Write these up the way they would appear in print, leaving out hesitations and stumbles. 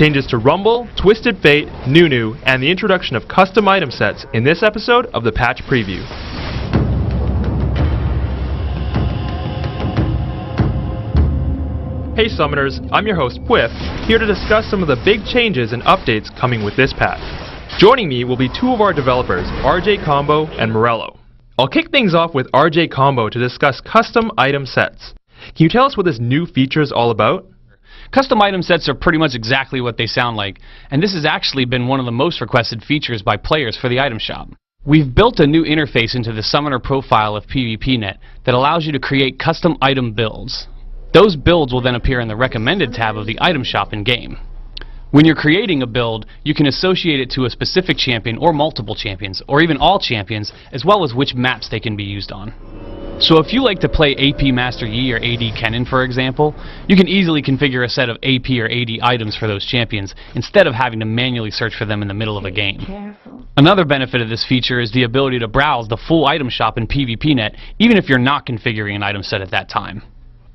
changes to Rumble, Twisted Fate, Nunu, and the introduction of custom item sets in this episode of the Patch Preview. Hey Summoners, I'm your host Pwiff, here to discuss some of the big changes and updates coming with this patch. Joining me will be two of our developers, RJ Combo and Morello. I'll kick things off with RJ Combo to discuss custom item sets. Can you tell us what this new feature is all about? Custom item sets are pretty much exactly what they sound like, and this has actually been one of the most requested features by players for the item shop. We've built a new interface into the summoner profile of PvPnet that allows you to create custom item builds. Those builds will then appear in the recommended tab of the item shop in-game. When you're creating a build, you can associate it to a specific champion or multiple champions, or even all champions, as well as which maps they can be used on. So if you like to play AP Master Yi or AD Kennen, for example, you can easily configure a set of AP or AD items for those champions, instead of having to manually search for them in the middle of a game. Another benefit of this feature is the ability to browse the full item shop in PvPnet, even if you're not configuring an item set at that time.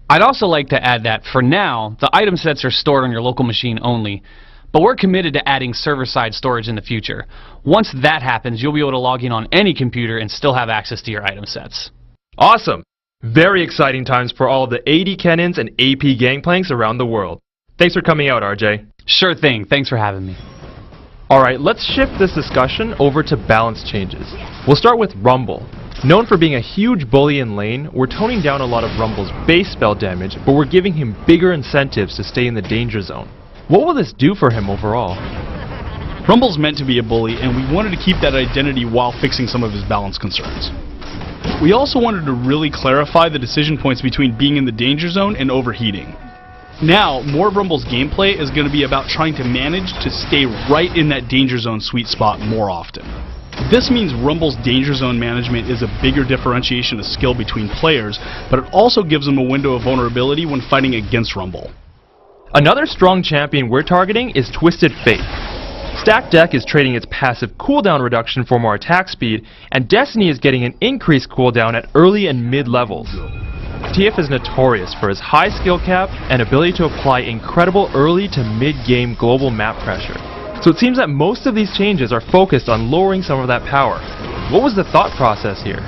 I'd also like to add that, for now, the item sets are stored on your local machine only, but we're committed to adding server-side storage in the future. Once that happens, you'll be able to log in on any computer and still have access to your item sets. Awesome! Very exciting times for all of the AD Kennens and AP Gangplanks around the world. Thanks for coming out, RJ. Sure thing. Thanks for having me. Alright, let's shift this discussion over to balance changes. We'll start with Rumble. Known for being a huge bully in lane, we're toning down a lot of Rumble's base spell damage, but we're giving him bigger incentives to stay in the danger zone. What will this do for him overall? Rumble's meant to be a bully, and we wanted to keep that identity while fixing some of his balance concerns. We also wanted to really clarify the decision points between being in the danger zone and overheating. Now, more of Rumble's gameplay is going to be about trying to manage to stay right in that danger zone sweet spot more often. This means Rumble's danger zone management is a bigger differentiation of skill between players, but it also gives them a window of vulnerability when fighting against Rumble. Another strong champion we're targeting is Twisted Fate. Stacked Deck is trading its passive cooldown reduction for more attack speed, and Destiny is getting an increased cooldown at early and mid levels. TF is notorious for his high skill cap and ability to apply incredible early to mid-game global map pressure. So it seems that most of these changes are focused on lowering some of that power. What was the thought process here?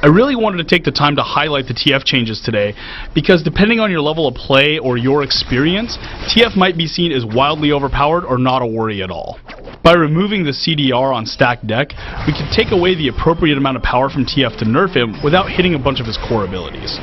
I really wanted to take the time to highlight the TF changes today, because depending on your level of play or your experience, TF might be seen as wildly overpowered or not a worry at all. By removing the CDR on Stacked Deck, we can take away the appropriate amount of power from TF to nerf him without hitting a bunch of his core abilities.